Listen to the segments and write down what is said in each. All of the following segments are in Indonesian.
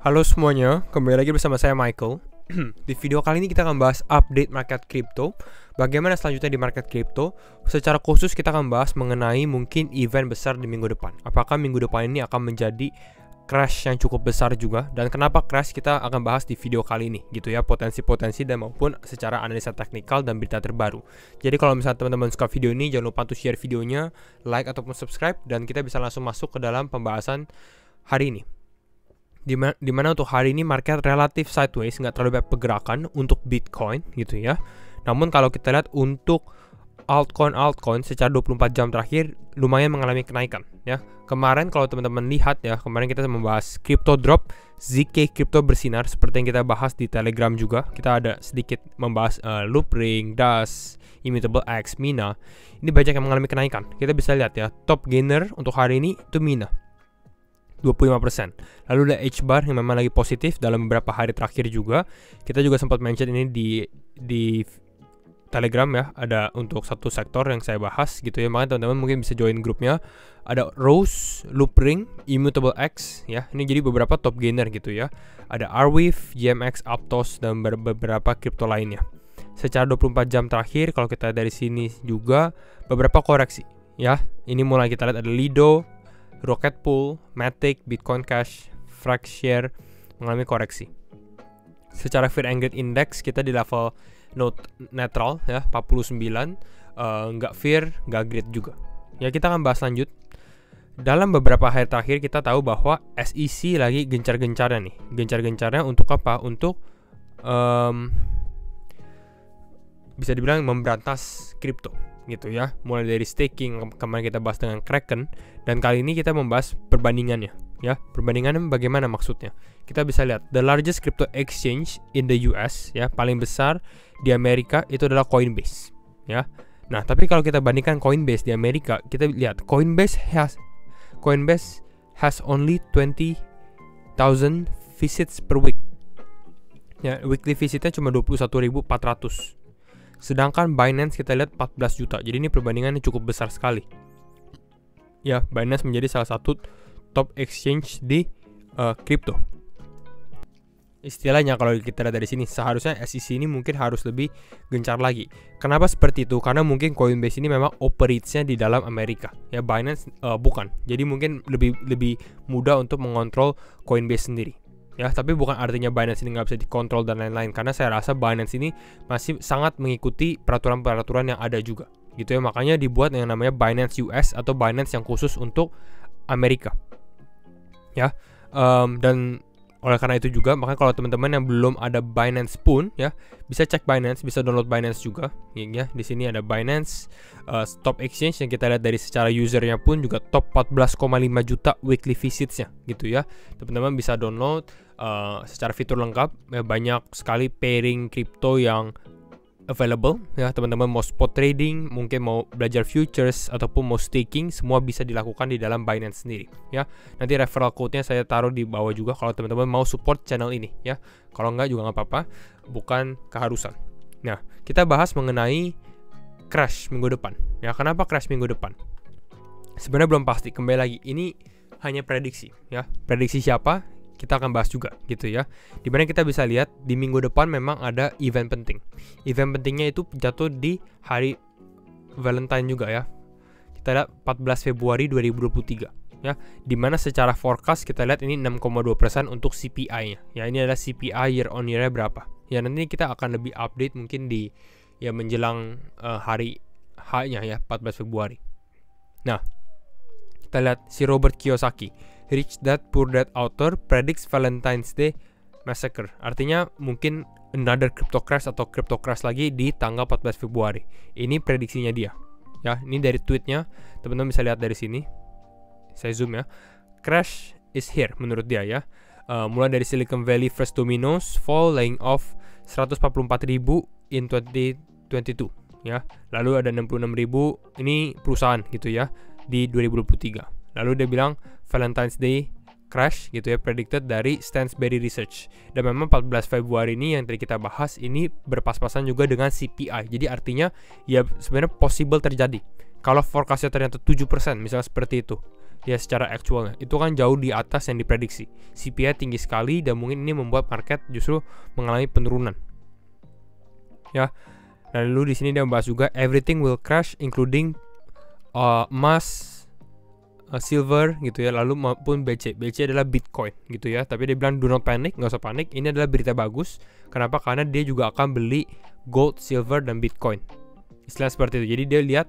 Halo semuanya, kembali lagi bersama saya Michael. Di video kali ini kita akan bahas update market crypto. Bagaimana selanjutnya di market crypto. Secara khusus kita akan bahas mengenai mungkin event besar di minggu depan. Apakah minggu depan ini akan menjadi crash yang cukup besar juga, dan kenapa crash kita akan bahas di video kali ini gitu ya, potensi-potensi dan maupun secara analisa teknikal dan berita terbaru. Jadi kalau misalnya teman-teman suka video ini, jangan lupa untuk share videonya, like ataupun subscribe, dan kita bisa langsung masuk ke dalam pembahasan hari ini. Dimana untuk hari ini market relatif sideways, nggak terlalu banyak pergerakan untuk Bitcoin gitu ya. Namun kalau kita lihat untuk altcoin secara 24 jam terakhir lumayan mengalami kenaikan ya. Kemarin kalau teman-teman lihat ya, kemarin kita membahas crypto drop, ZK crypto bersinar seperti yang kita bahas di Telegram juga. Kita ada sedikit membahas Loopring, DAS, Immutable X, Mina. Ini banyak yang mengalami kenaikan. Kita bisa lihat ya, top gainer untuk hari ini itu Mina 25%. Lalu ada H-bar yang memang lagi positif dalam beberapa hari terakhir juga. Kita juga sempat mention ini di Telegram ya, ada untuk satu sektor yang saya bahas gitu ya. Makanya teman-teman mungkin bisa join grupnya. Ada Rose, Loopring, Immutable X ya. Ini jadi beberapa top gainer gitu ya. Ada Arweave, GMX, Aptos, dan beberapa kripto lainnya. Secara 24 jam terakhir kalau kita dari sini juga beberapa koreksi ya. Ini mulai kita lihat ada Lido, Rocket Pool, Matic, Bitcoin Cash, Fractshare mengalami koreksi. Secara Fear and Greed Index kita di level netral ya, 49, nggak fear, nggak greed juga. Ya kita akan bahas lanjut. Dalam beberapa hari terakhir kita tahu bahwa SEC lagi gencar-gencarnya nih. Gencar-gencarnya untuk apa? Untuk bisa dibilang memberantas kripto gitu ya, mulai dari staking kemarin kita bahas dengan Kraken, dan kali ini kita membahas perbandingannya ya. Perbandingannya bagaimana maksudnya? Kita bisa lihat the largest crypto exchange in the US ya, paling besar di Amerika itu adalah Coinbase ya. Nah, tapi kalau kita bandingkan Coinbase di Amerika, kita lihat Coinbase has only 20,000 visits per week. Ya, weekly visitnya cuma 21.400. Sedangkan Binance kita lihat 14 juta. Jadi ini perbandingannya cukup besar sekali. Ya, Binance menjadi salah satu top exchange di crypto. Istilahnya kalau kita lihat dari sini, seharusnya SEC ini mungkin harus lebih gencar lagi. Kenapa seperti itu? Karena mungkin Coinbase ini memang operates-nya di dalam Amerika. Ya, Binance bukan. Jadi mungkin lebih mudah untuk mengontrol Coinbase sendiri. Ya, tapi bukan artinya Binance ini nggak bisa dikontrol dan lain-lain, karena saya rasa Binance ini masih sangat mengikuti peraturan-peraturan yang ada juga gitu ya. Makanya dibuat yang namanya Binance US atau Binance yang khusus untuk Amerika ya. Dan oleh karena itu juga, makanya kalau teman-teman yang belum ada Binance pun ya, bisa cek Binance, bisa download Binance juga ya. Di sini ada Binance top exchange yang kita lihat dari secara usernya pun juga top 14,5 juta weekly visitsnya gitu ya. Teman-teman bisa download secara fitur lengkap ya, banyak sekali pairing crypto yang available ya. Teman-teman mau spot trading, mungkin mau belajar futures ataupun mau staking, semua bisa dilakukan di dalam Binance sendiri ya. Nanti referral code-nya saya taruh di bawah juga kalau teman-teman mau support channel ini ya. Kalau enggak juga nggak apa-apa, bukan keharusan. Nah, kita bahas mengenai crash minggu depan ya. Kenapa crash minggu depan? Sebenarnya belum pasti, kembali lagi ini hanya prediksi ya. Prediksi siapa? Kita akan bahas juga gitu ya. Dimana kita bisa lihat di minggu depan memang ada event penting. Event pentingnya itu jatuh di hari Valentine juga ya. Kita lihat 14 Februari 2023 ya. Dimana secara forecast kita lihat ini 6,2% untuk CPI-nya. Ya, ini adalah CPI year on year-nya berapa. Ya, nanti kita akan lebih update mungkin di ya menjelang hari H-nya ya, 14 Februari. Nah, kita lihat si Robert Kiyosaki, Rich Dad Poor Dad author predicts Valentine's Day massacre. Artinya mungkin another crypto crash atau crypto crash lagi di tanggal 14 Februari. Ini prediksinya dia. Ya, ini dari tweetnya. Teman-teman bisa lihat dari sini. Saya zoom ya. Crash is here menurut dia ya. Mulai dari Silicon Valley first dominoes fall, laying off 144.000 in 2022 ya. Lalu ada 66.000 ini perusahaan gitu ya di 2023. Lalu dia bilang Valentine's Day crash gitu ya, predicted dari Stansberry Research. Dan memang 14 Februari ini yang tadi kita bahas ini berpas-pasan juga dengan CPI. Jadi artinya ya sebenarnya possible terjadi. Kalau forecastnya ternyata 7%, misalnya seperti itu, ya secara actualnya itu kan jauh di atas yang diprediksi. CPI tinggi sekali dan mungkin ini membuat market justru mengalami penurunan. Ya. Lalu di sini dia membahas juga everything will crash including emas, silver gitu ya, lalu maupun BC adalah Bitcoin gitu ya. Tapi dia bilang do not panic, nggak usah panik. Ini adalah berita bagus. Kenapa? Karena dia juga akan beli gold, silver dan Bitcoin. Istilah seperti itu. Jadi dia lihat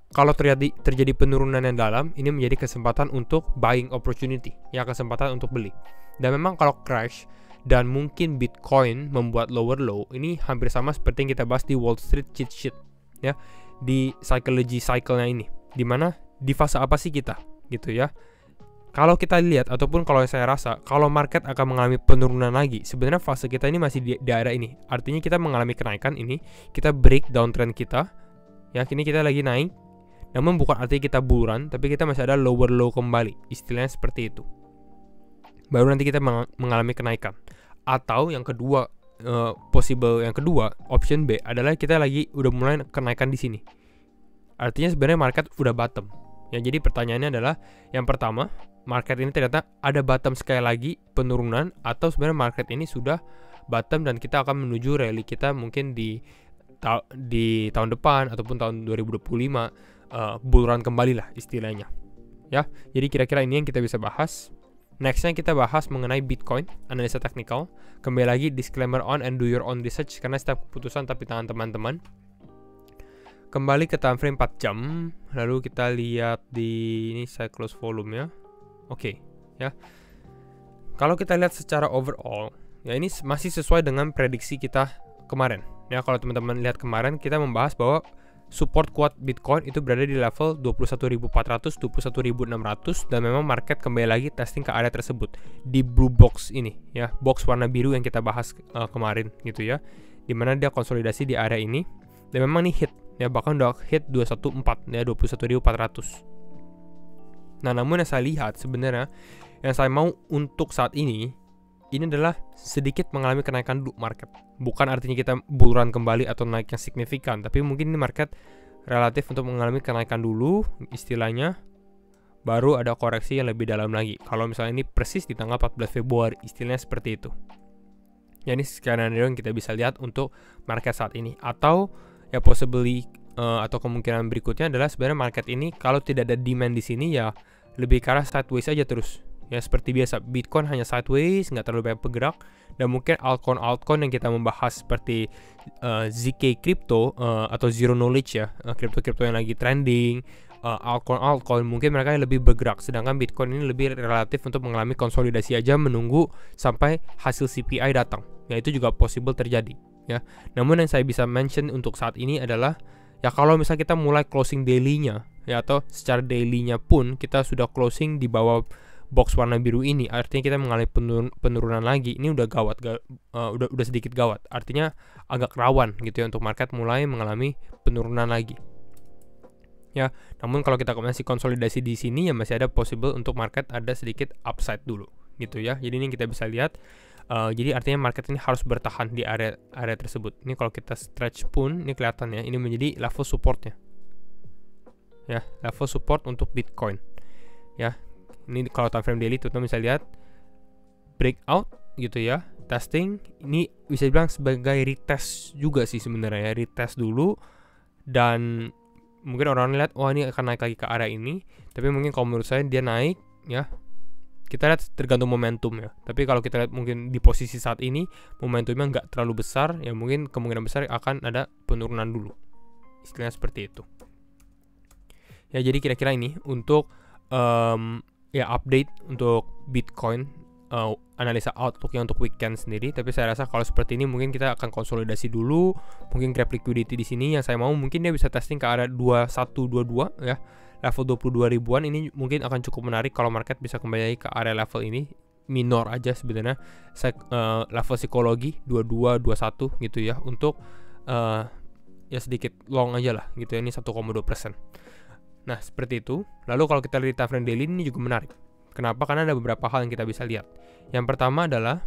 kalau terjadi penurunan yang dalam, ini menjadi kesempatan untuk buying opportunity, ya kesempatan untuk beli. Dan memang kalau crash dan mungkin Bitcoin membuat lower low, ini hampir sama seperti yang kita bahas di Wall Street cheat sheet ya, di psychology cycle-nya ini. Dimana di fase apa sih kita gitu ya. Kalau kita lihat ataupun kalau saya rasa kalau market akan mengalami penurunan lagi, sebenarnya fase kita ini masih di daerah ini. Artinya kita mengalami kenaikan ini, kita break downtrend kita. Ya, kini kita lagi naik. Namun bukan artinya kita buruan, tapi kita masih ada lower low kembali. Istilahnya seperti itu. Baru nanti kita mengalami kenaikan. Atau yang kedua, possible yang kedua, option B adalah kita lagi udah mulai kenaikan di sini. Artinya sebenarnya market udah bottom. Ya, jadi pertanyaannya adalah yang pertama, market ini ternyata ada bottom sekali lagi penurunan, atau sebenarnya market ini sudah bottom dan kita akan menuju rally kita mungkin di tahun depan ataupun tahun 2025 bull kembali lah istilahnya. Ya, jadi kira-kira ini yang kita bisa bahas. Nextnya kita bahas mengenai Bitcoin, analisa teknikal. Kembali lagi disclaimer on and do your own research karena setiap keputusan tapi tangan teman-teman. Kembali ke time frame 4 jam. Lalu kita lihat di ini saya close volume ya. Oke, ya. Kalau kita lihat secara overall, ya ini masih sesuai dengan prediksi kita kemarin. Ya, kalau teman-teman lihat kemarin kita membahas bahwa support kuat Bitcoin itu berada di level 21.400, 21.600 dan memang market kembali lagi testing ke area tersebut di blue box ini ya, box warna biru yang kita bahas kemarin gitu ya. Dimana dia konsolidasi di area ini dan memang ini hit ya, bahkan udah hit 214 ya, 21.400. Nah, namun yang saya lihat sebenarnya yang saya mau untuk saat ini adalah sedikit mengalami kenaikan dulu market. Bukan artinya kita buruan kembali atau naik yang signifikan, tapi mungkin ini market relatif untuk mengalami kenaikan dulu istilahnya, baru ada koreksi yang lebih dalam lagi. Kalau misalnya ini persis di tanggal 14 Februari, istilahnya seperti itu. Ya, ini skenario yang kita bisa lihat untuk market saat ini. Atau ya possibly atau kemungkinan berikutnya adalah sebenarnya market ini kalau tidak ada demand di sini ya lebih ke arah sideways aja terus. Ya seperti biasa, Bitcoin hanya sideways, nggak terlalu banyak bergerak. Dan mungkin altcoin yang kita membahas seperti ZK Crypto atau Zero Knowledge ya, crypto yang lagi trending, altcoin mungkin mereka lebih bergerak. Sedangkan Bitcoin ini lebih relatif untuk mengalami konsolidasi aja, menunggu sampai hasil CPI datang. Ya, itu juga possible terjadi. Ya, namun yang saya bisa mention untuk saat ini adalah ya kalau misalnya kita mulai closing daily-nya ya, atau secara daily-nya pun kita sudah closing di bawah box warna biru ini, artinya kita mengalami penurunan lagi. Ini udah gawat, udah sedikit gawat. Artinya agak rawan gitu ya untuk market mulai mengalami penurunan lagi. Ya, namun kalau kita masih konsolidasi di sini ya masih ada possible untuk market ada sedikit upside dulu gitu ya. Jadi ini kita bisa lihat. Jadi artinya market ini harus bertahan di area tersebut. Ini kalau kita stretch pun ini kelihatan ya, ini menjadi level supportnya. Ya, level support untuk Bitcoin. Ya, ini kalau time frame daily teman-teman bisa lihat breakout gitu ya, testing. Ini bisa dibilang sebagai retest juga sih sebenarnya ya, retest dulu dan mungkin orang lihat wah ini akan naik lagi ke area ini, tapi mungkin kalau menurut saya dia naik ya. Kita lihat tergantung momentum ya. Tapi kalau kita lihat mungkin di posisi saat ini momentumnya nggak terlalu besar ya, mungkin kemungkinan besar akan ada penurunan dulu. Istilahnya seperti itu. Ya, jadi kira-kira ini untuk ya update untuk Bitcoin, analisa outlooknya untuk weekend sendiri. Tapi saya rasa kalau seperti ini mungkin kita akan konsolidasi dulu, mungkin grab liquidity di sini yang saya mau mungkin dia bisa testing ke area 2122 ya, level 22 ribuan. Ini mungkin akan cukup menarik kalau market bisa kembali ke area level ini. Minor aja sebenarnya, level psikologi 22 21 gitu ya, untuk ya sedikit long aja lah gitu ya, ini 1,2%. Nah, seperti itu. Lalu kalau kita lihat time frame daily ini juga menarik. Kenapa? Karena ada beberapa hal yang kita bisa lihat. Yang pertama adalah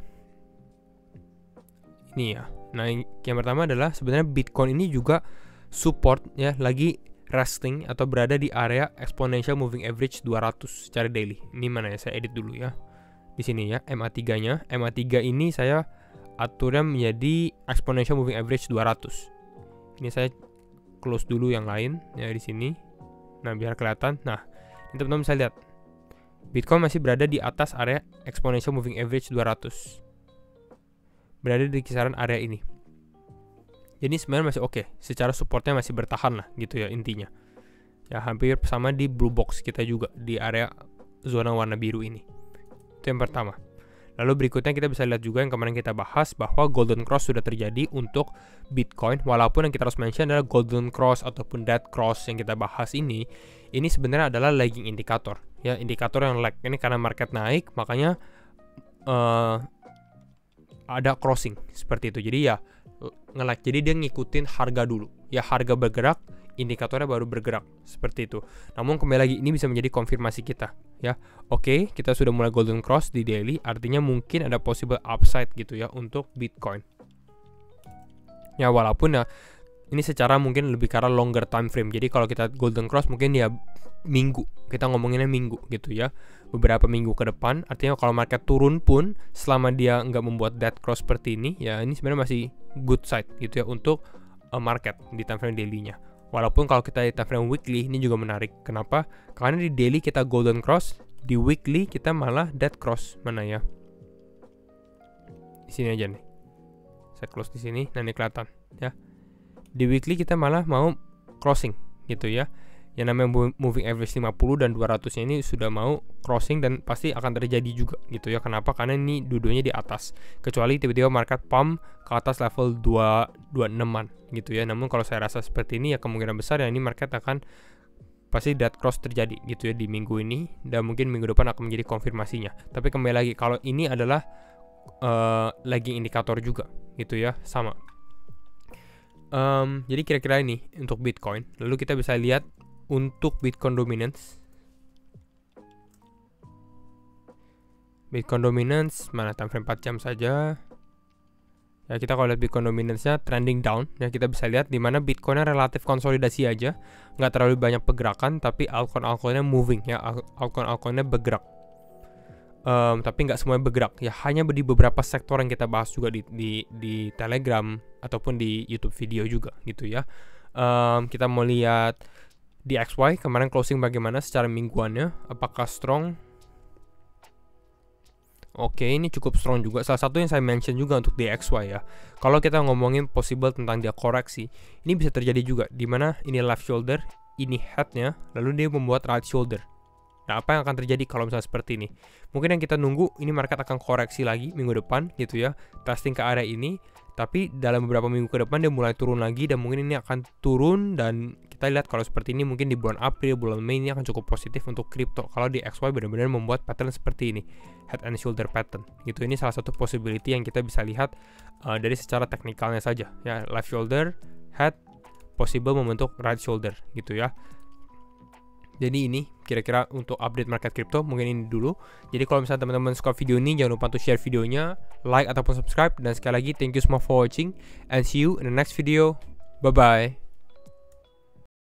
ini ya. Nah, yang pertama adalah sebenarnya Bitcoin ini juga support ya, lagi resting atau berada di area exponential moving average 200 secara daily. Ini mana ya, saya edit dulu ya. Di sini ya, MA3-nya. MA3 ini saya aturnya menjadi exponential moving average 200. Ini saya close dulu yang lain ya di sini. Nah, biar kelihatan. Nah, ini teman-teman bisa lihat. Bitcoin masih berada di atas area exponential moving average 200. Berada di kisaran area ini. Jadi sebenarnya masih oke. Secara supportnya masih bertahan lah gitu ya intinya. Ya hampir sama di blue box kita juga di area zona warna biru ini. Itu yang pertama. Lalu berikutnya kita bisa lihat juga yang kemarin kita bahas bahwa golden cross sudah terjadi untuk Bitcoin. Walaupun yang kita harus mention adalah golden cross ataupun dead cross yang kita bahas ini sebenarnya adalah lagging indikator. Ya, indikator yang lag. Ini karena market naik makanya ada crossing seperti itu. Jadi ya nge-lag. Jadi dia ngikutin harga dulu. Ya harga bergerak, indikatornya baru bergerak seperti itu. Namun kembali lagi ini bisa menjadi konfirmasi kita ya. Oke, kita sudah mulai golden cross di daily, artinya mungkin ada possible upside gitu ya untuk Bitcoin. Ya walaupun ya ini secara mungkin lebih ke arah longer time frame. Jadi kalau kita golden cross mungkin ya minggu. Kita ngomonginnya minggu gitu ya. Beberapa minggu ke depan. Artinya kalau market turun pun selama dia nggak membuat dead cross seperti ini, ya ini sebenarnya masih good side gitu ya untuk market di time frame daily-nya. Walaupun kalau kita di time frame weekly ini juga menarik. Kenapa? Karena di daily kita golden cross, di weekly kita malah dead cross. Mana ya? Di sini aja nih. Saya close di sini. Nah, ini kelihatan ya. Di weekly kita malah mau crossing gitu ya. Yang namanya moving average 50 dan 200-nya ini sudah mau crossing dan pasti akan terjadi juga gitu ya. Kenapa? Karena ini dua-duanya di atas. Kecuali tiba-tiba market pump ke atas level 226-an gitu ya. Namun kalau saya rasa seperti ini ya kemungkinan besar ya ini market akan pasti dead cross terjadi gitu ya di minggu ini dan mungkin minggu depan akan menjadi konfirmasinya. Tapi kembali lagi kalau ini adalah lagging indikator juga gitu ya, sama. Jadi kira-kira ini untuk Bitcoin. Lalu kita bisa lihat untuk Bitcoin dominance. Bitcoin dominance mana time frame 4 jam saja. Ya kita kalau lihat Bitcoin dominance-nya trending down. Ya kita bisa lihat di mana Bitcoin-nya relatif konsolidasi aja, nggak terlalu banyak pergerakan, tapi altcoin-altcoinnya moving ya, altcoin-altcoinnya bergerak. Tapi nggak semuanya bergerak ya, hanya di beberapa sektor yang kita bahas juga di Telegram ataupun di YouTube video juga gitu ya. Kita mau lihat di XY kemarin closing bagaimana secara mingguannya, apakah strong? Oke, ini cukup strong juga. Salah satu yang saya mention juga untuk DXY ya. Kalau kita ngomongin possible tentang dia koreksi, ini bisa terjadi juga. Dimana ini left shoulder, ini headnya, lalu dia membuat right shoulder. Nah, apa yang akan terjadi kalau misalnya seperti ini? Mungkin yang kita nunggu, ini market akan koreksi lagi minggu depan gitu ya. Testing ke area ini. Tapi dalam beberapa minggu ke depan dia mulai turun lagi dan mungkin ini akan turun dan kita lihat kalau seperti ini mungkin di bulan April, bulan Mei ini akan cukup positif untuk kripto kalau di XY benar-benar membuat pattern seperti ini, head and shoulder pattern gitu. Ini salah satu possibility yang kita bisa lihat dari secara teknikalnya saja ya, left shoulder, head, possible membentuk right shoulder gitu ya. Jadi ini kira-kira untuk update market crypto mungkin ini dulu. Jadi kalau misalnya teman-teman suka video ini jangan lupa untuk share videonya, like ataupun subscribe, dan sekali lagi thank you semua for watching and see you in the next video. Bye bye.